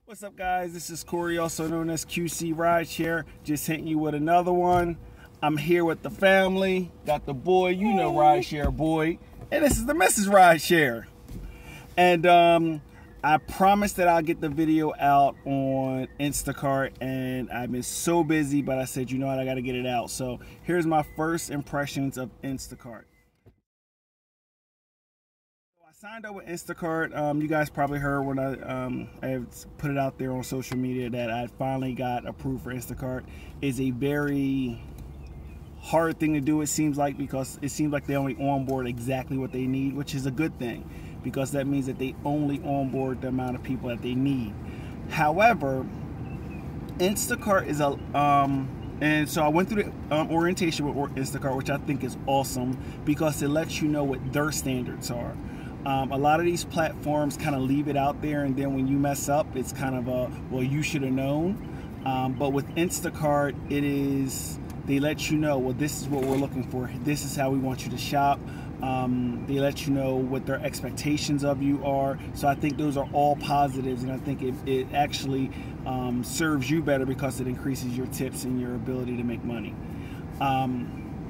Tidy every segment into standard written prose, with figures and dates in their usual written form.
What's up, guys? This is Corey, also known as QC Rideshare. Just hitting you with another one. I'm here with the family. Got the boy, you know, Rideshare boy, and this is the Mrs. Rideshare. And I promised that I'll get the video out on Instacart, and I've been so busy, but I said, you know what, I got to get it out. So here's my first impressions of Instacart. Signed up with Instacart. You guys probably heard when I put it out there on social media that I finally got approved for Instacart. It's a very hard thing to do, it seems like, because it seems like they only onboard exactly what they need, which is a good thing, because that means that they only onboard the amount of people that they need. However, Instacart is a and so I went through the orientation with Instacart, which I think is awesome because it lets you know what their standards are. A lot of these platforms kind of leave it out there, and then when you mess up, it's kind of a, well, you should have known. But with Instacart, they let you know, well, this is what we're looking for. This is how we want you to shop. They let you know what their expectations of you are. So I think those are all positives, and I think it actually serves you better because it increases your tips and your ability to make money.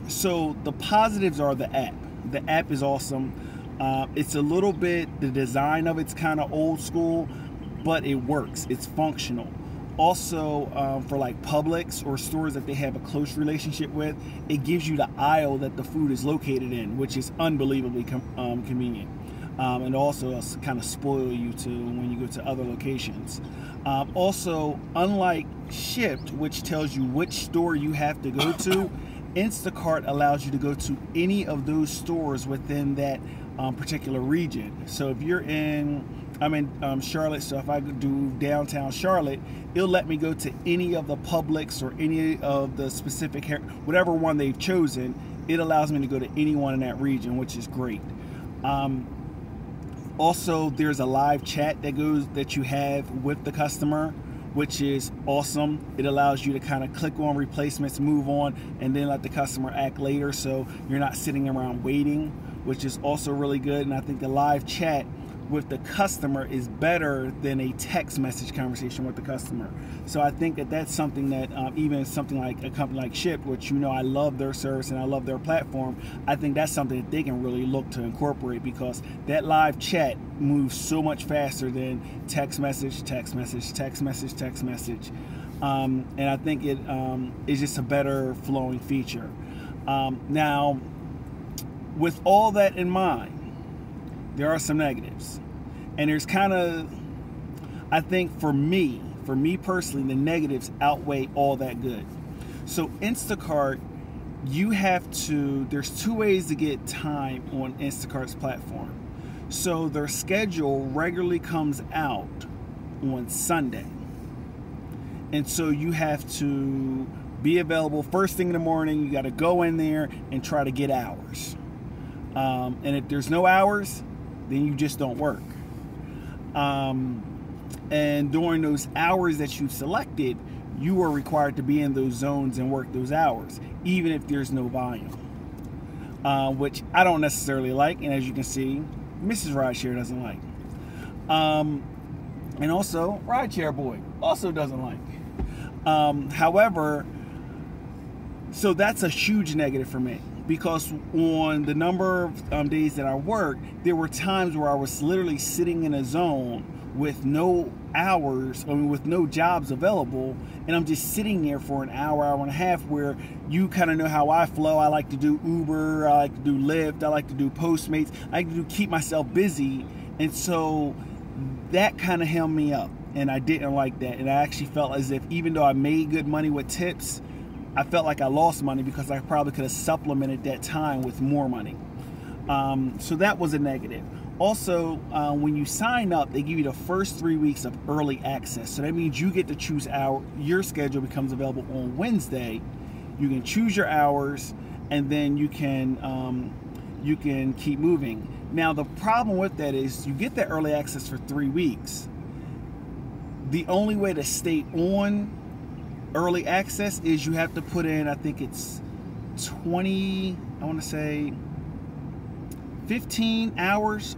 So the positives are the app. The app is awesome. It's a little bit, the design of it's kind of old school, but it works. It's functional. Also, for like Publix or stores that they have a close relationship with, it gives you the aisle that the food is located in, which is unbelievably convenient. And also kind of spoil you to when you go to other locations. Also, unlike Shipt, which tells you which store you have to go to, Instacart allows you to go to any of those stores within that particular region. So if you're I'm in Charlotte, so if I do downtown Charlotte, it'll let me go to any of the Publix or any of the specific, whatever one they've chosen. It allows me to go to anyone in that region, which is great. Also, there's a live chat that you have with the customer, which is awesome. It allows you to kind of click on replacements, move on, and then let the customer act later, so you're not sitting around waiting, which is also really good. And I think the live chat with the customer is better than a text message conversation with the customer. So I think that that's something that even something like a company like Shipt, which, you know, I love their service and I love their platform, I think that's something that they can really look to incorporate, because that live chat moves so much faster than text message, text message, text message, text message. And I think it is just a better flowing feature. Now, with all that in mind, there are some negatives. And there's kind of, I think for me personally, the negatives outweigh all that good. So Instacart, there's two ways to get time on Instacart's platform. So their schedule regularly comes out on Sunday. And so you have to be available first thing in the morning. You got to go in there and try to get hours. And if there's no hours, then you just don't work. And during those hours that you've selected, you are required to be in those zones and work those hours, even if there's no volume, which I don't necessarily like. And as you can see, Mrs. Rideshare doesn't like. And also, Rideshare Boy also doesn't like. However, so that's a huge negative for me, because on the number of days that I worked, there were times where I was literally sitting in a zone with no hours, with no jobs available, and I'm just sitting there for an hour, hour and a half, where you kind of know how I flow. I like to do Uber, I like to do Lyft, I like to do Postmates, I like to keep myself busy, and so that kind of held me up, and I didn't like that. And I actually felt as if, even though I made good money with tips, I felt like I lost money because I probably could have supplemented that time with more money. So that was a negative. Also, when you sign up, they give you the first 3 weeks of early access. So that means you get to choose your schedule becomes available on Wednesday. You can choose your hours, and then you can keep moving. Now, the problem with that is you get that early access for 3 weeks. The only way to stay on early access is you have to put in, I think it's 15 hours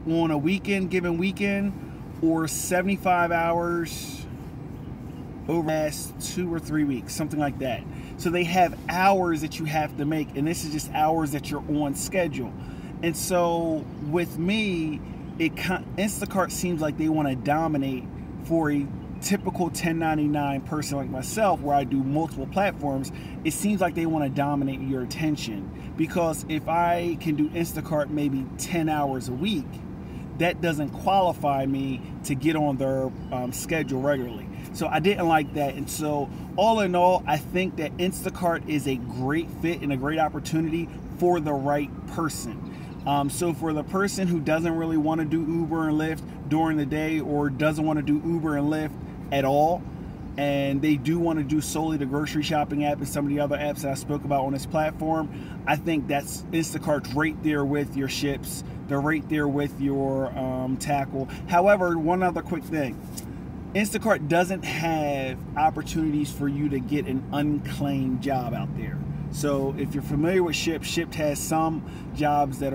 on a given weekend, or 75 hours over the last 2 or 3 weeks, something like that. So they have hours that you have to make, and this is just hours that you're on schedule. And so with me, Instacart seems like they want to dominate for a typical 1099 person like myself, where I do multiple platforms. It seems like they want to dominate your attention, because if I can do Instacart maybe 10 hours a week, that doesn't qualify me to get on their schedule regularly. So I didn't like that. And so all in all, I think that Instacart is a great fit and a great opportunity for the right person. So for the person who doesn't really want to do Uber and Lyft during the day, or doesn't want to do Uber and Lyft at all, and they do want to do solely the grocery shopping app and some of the other apps that I spoke about on this platform, I think that's Instacart's right there with your ships. They're right there with your tackle. However, one other quick thing. Instacart doesn't have opportunities for you to get an unclaimed job out there. So if you're familiar with Shipt has some jobs that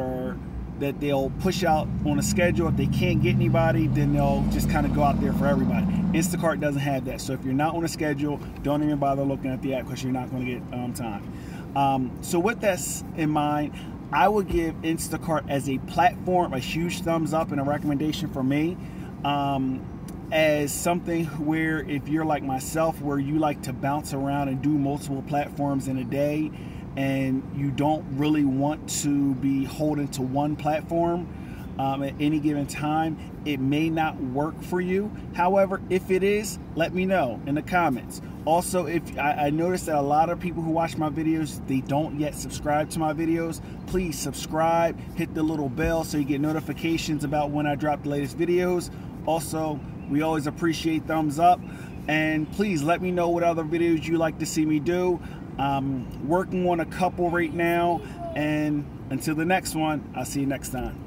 they'll push out on a schedule. If they can't get anybody, then they'll just kind of go out there for everybody. Instacart doesn't have that. So if you're not on a schedule, don't even bother looking at the app, because you're not going to get time. So with that in mind, I would give Instacart as a platform a huge thumbs up and a recommendation for me. As something where, if you're like myself, where you like to bounce around and do multiple platforms in a day, and you don't really want to be holding to one platform at any given time, it may not work for you. However, if it is, let me know in the comments. Also, if I noticed that a lot of people who watch my videos, they don't yet subscribe to my videos. Please subscribe, hit the little bell so you get notifications about when I drop the latest videos. Also, we always appreciate thumbs up, and please let me know what other videos you like to see me do. I'm working on a couple right now, and until the next one, I'll see you next time.